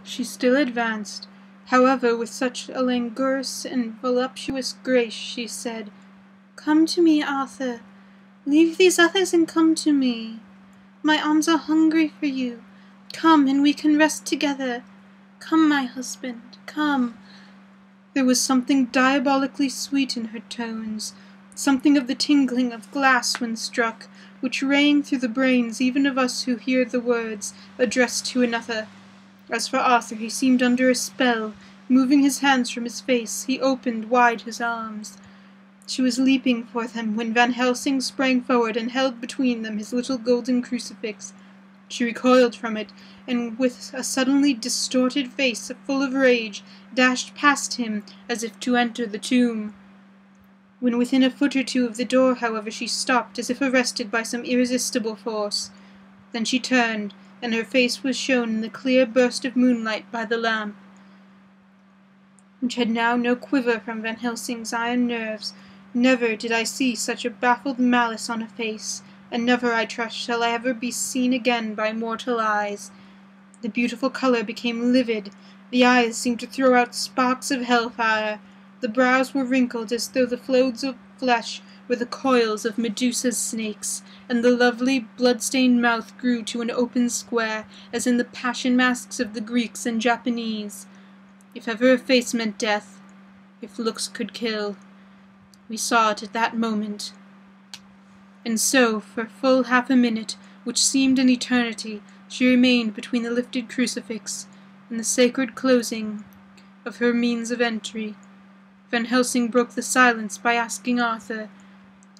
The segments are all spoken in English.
She still advanced. However, with such a languorous and voluptuous grace, she said, "Come to me, Arthur. Leave these others and come to me. My arms are hungry for you. Come, and we can rest together. Come, my husband, come." There was something diabolically sweet in her tones, something of the tingling of glass when struck, which rang through the brains even of us who hear the words addressed to another. As for Arthur, he seemed under a spell. Moving his hands from his face, he opened wide his arms. She was leaping for them when Van Helsing sprang forward and held between them his little golden crucifix. She recoiled from it, and with a suddenly distorted face full of rage, dashed past him as if to enter the tomb. When within a foot or two of the door, however, she stopped as if arrested by some irresistible force. Then she turned, and her face was shown in the clear burst of moonlight by the lamp, which had now no quiver from Van Helsing's iron nerves. Never did I see such a baffled malice on a face, and never, I trust, shall I ever be seen again by mortal eyes. The beautiful colour became livid, the eyes seemed to throw out sparks of hellfire, the brows were wrinkled as though the folds of flesh were the coils of Medusa's snakes, and the lovely blood-stained mouth grew to an open square, as in the passion masks of the Greeks and Japanese. If ever a face meant death, if looks could kill, we saw it at that moment. And so, for full half a minute, which seemed an eternity, she remained between the lifted crucifix and the sacred closing of her means of entry. Van Helsing broke the silence by asking Arthur,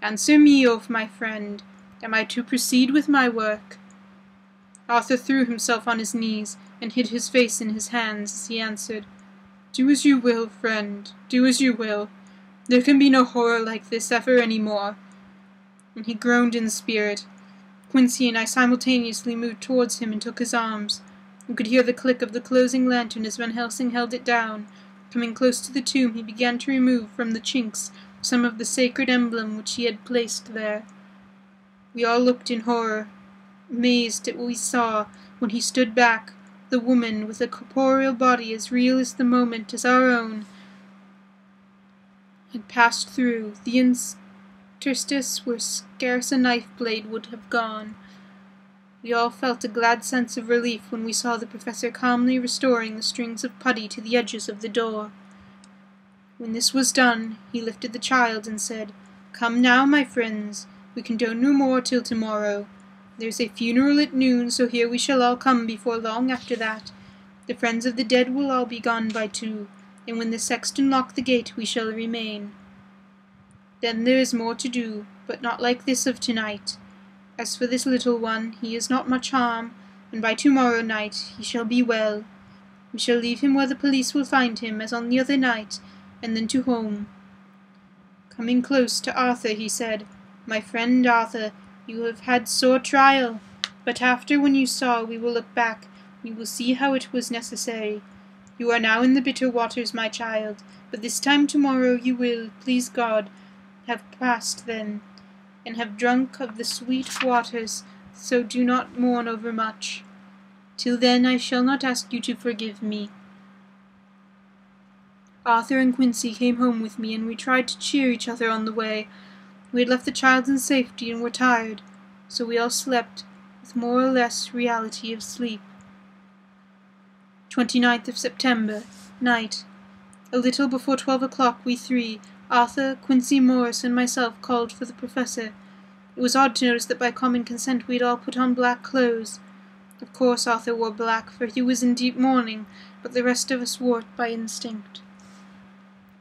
"Answer me, O my friend, am I to proceed with my work?" Arthur threw himself on his knees, and hid his face in his hands as he answered, "Do as you will, friend, do as you will. There can be no horror like this ever any more." And he groaned in spirit. Quincy and I simultaneously moved towards him and took his arms. We could hear the click of the closing lantern as Van Helsing held it down. Coming close to the tomb, he began to remove from the chinks some of the sacred emblem which he had placed there. We all looked in horror, amazed at what we saw, when he stood back, the woman with a corporeal body as real as the moment as our own, had passed through the interstice where scarce a knife blade would have gone. We all felt a glad sense of relief when we saw the professor calmly restoring the strings of putty to the edges of the door. When this was done, he lifted the child and said, "Come now, my friends, we can do no more till tomorrow. There is a funeral at noon, so here we shall all come before long after that. The friends of the dead will all be gone by 2, and when the sexton lock the gate we shall remain. Then there is more to do, but not like this of tonight. As for this little one, he is not much harm, and by tomorrow night he shall be well. We shall leave him where the police will find him, as on the other night, and then to home." Coming close to Arthur, he said, "My friend Arthur, you have had sore trial, but after, when you saw, we will look back, we will see how it was necessary. You are now in the bitter waters, my child, but this time tomorrow you will, please God, have passed then, and have drunk of the sweet waters, so do not mourn overmuch. Till then I shall not ask you to forgive me." Arthur and Quincy came home with me, and we tried to cheer each other on the way. We had left the child in safety and were tired, so we all slept with more or less reality of sleep. 29th of September, night. A little before 12 o'clock we three, Arthur, Quincy Morris, and myself, called for the professor. It was odd to notice that by common consent we had all put on black clothes. Of course Arthur wore black, for he was in deep mourning, but the rest of us wore it by instinct.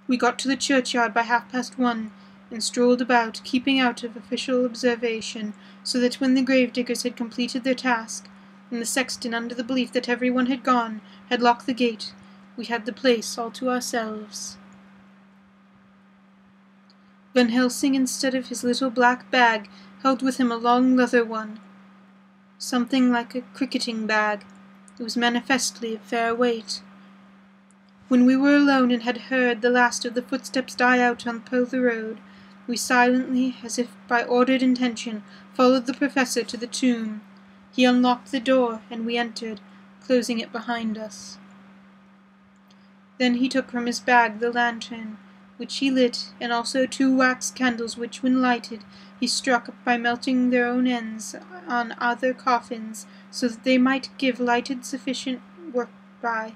We got to the churchyard by 1:30, and strolled about, keeping out of official observation, so that when the grave-diggers had completed their task, and the sexton, under the belief that everyone had gone, had locked the gate, we had the place all to ourselves. Van Helsing, instead of his little black bag, held with him a long leather one, something like a cricketing bag. It was manifestly of fair weight. When we were alone and had heard the last of the footsteps die out on the road, we silently, as if by ordered intention, followed the professor to the tomb. He unlocked the door, and we entered. closing it behind us. Then he took from his bag the lantern, which he lit, and also 2 wax candles which, when lighted, he struck by melting their own ends on other coffins, so that they might give lighted sufficient work by.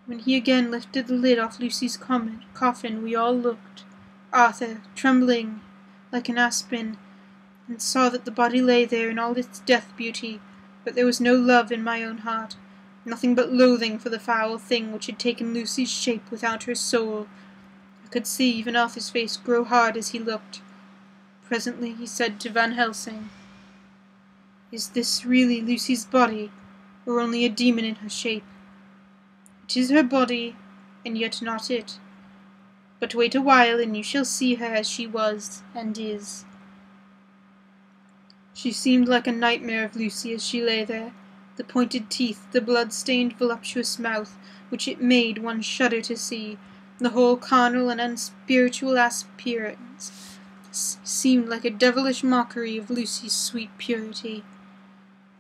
When he again lifted the lid off Lucy's coffin, we all looked, Arthur, trembling like an aspen, and saw that the body lay there in all its death beauty, but there was no love in my own heart, nothing but loathing for the foul thing which had taken Lucy's shape without her soul. I could see even Arthur's face grow hard as he looked. Presently he said to Van Helsing, "Is this really Lucy's body, or only a demon in her shape? It is her body, and yet not it. But wait a while, and you shall see her as she was, and is." She seemed like a nightmare of Lucy as she lay there, the pointed teeth, the blood-stained voluptuous mouth, which it made one shudder to see, the whole carnal and unspiritual appearance, seemed like a devilish mockery of Lucy's sweet purity.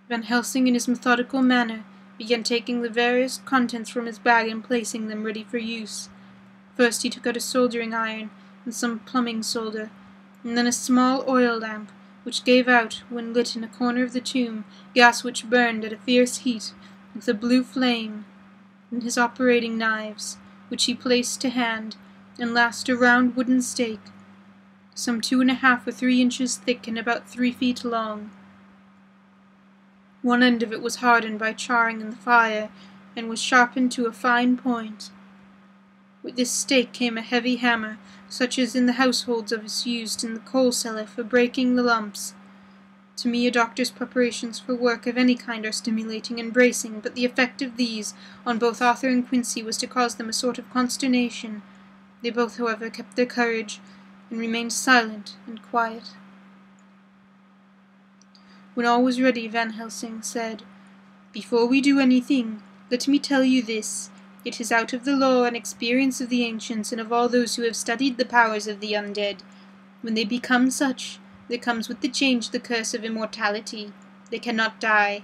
Van Helsing, in his methodical manner, began taking the various contents from his bag and placing them ready for use. First he took out a soldering iron and some plumbing solder, and then a small oil lamp, which gave out, when lit in a corner of the tomb, gas which burned at a fierce heat with a blue flame, and his operating knives, which he placed to hand, and last a round wooden stake, some 2½ or 3 inches thick and about 3 feet long. One end of it was hardened by charring in the fire, and was sharpened to a fine point. With this stake came a heavy hammer, such as in the households is used in the coal cellar for breaking the lumps. To me a doctor's preparations for work of any kind are stimulating and bracing, but the effect of these on both Arthur and Quincy was to cause them a sort of consternation. They both, however, kept their courage, and remained silent and quiet. When all was ready, Van Helsing said, "Before we do anything, let me tell you this. It is out of the law and experience of the ancients and of all those who have studied the powers of the undead. When they become such, there comes with the change the curse of immortality. They cannot die,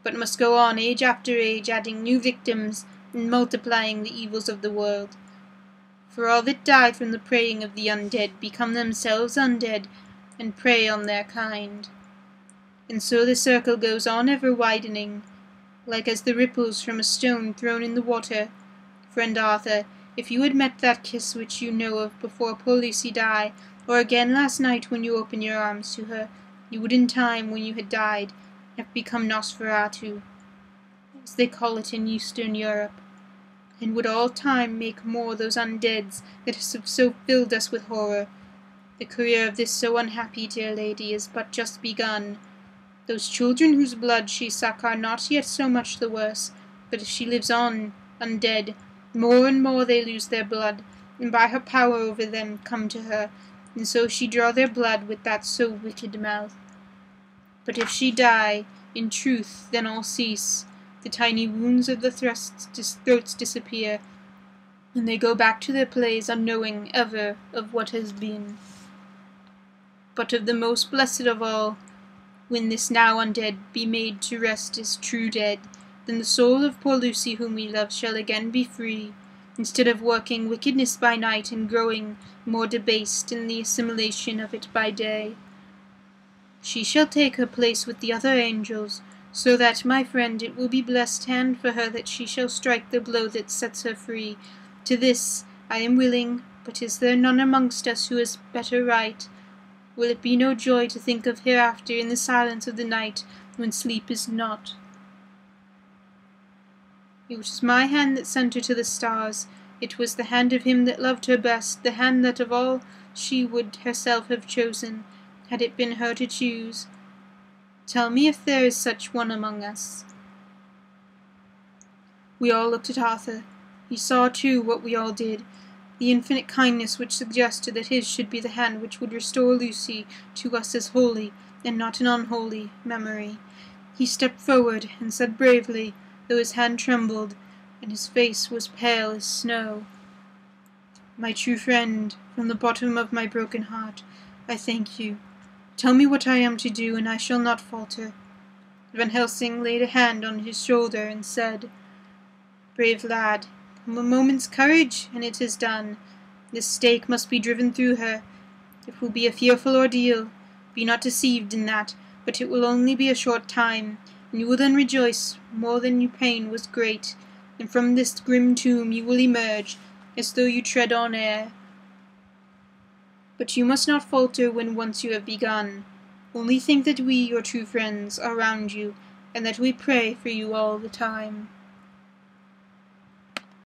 but must go on age after age, adding new victims and multiplying the evils of the world. For all that die from the preying of the undead become themselves undead, and prey on their kind. And so the circle goes on ever widening, like as the ripples from a stone thrown in the water. Friend Arthur, if you had met that kiss which you know of before poor Lucy died, or again last night when you opened your arms to her, you would in time, when you had died, have become Nosferatu, as they call it in Eastern Europe, and would all time make more those undeads that have so filled us with horror. The career of this so unhappy dear lady is but just begun. Those children whose blood she suck are not yet so much the worse, but if she lives on, undead, more and more they lose their blood, and by her power over them come to her, and so she draw their blood with that so wicked mouth. But if she die, in truth, then all cease, the tiny wounds of the throats disappear, and they go back to their plays unknowing ever of what has been. But of the most blessed of all, when this now undead be made to rest as true dead, then the soul of poor Lucy whom we love shall again be free, instead of working wickedness by night and growing more debased in the assimilation of it by day. She shall take her place with the other angels, so that, my friend, it will be blessed hand for her that she shall strike the blow that sets her free. To this I am willing, but is there none amongst us who has better right? Will it be no joy to think of hereafter in the silence of the night, when sleep is not? It was my hand that sent her to the stars. It was the hand of him that loved her best, the hand that of all she would herself have chosen, had it been her to choose. Tell me if there is such one among us." We all looked at Arthur. He saw, too, what we all did, the infinite kindness which suggested that his should be the hand which would restore Lucy to us as holy, and not an unholy, memory. He stepped forward, and said bravely, though his hand trembled, and his face was pale as snow, "My true friend, from the bottom of my broken heart, I thank you. Tell me what I am to do, and I shall not falter. Van Helsing laid a hand on his shoulder and said, "Brave lad, a moment's courage, and it is done. This stake must be driven through her. It will be a fearful ordeal. Be not deceived in that, but it will only be a short time, and you will then rejoice more than your pain was great, and from this grim tomb you will emerge, as though you tread on air. But you must not falter when once you have begun. Only think that we, your true friends, are round you, and that we pray for you all the time."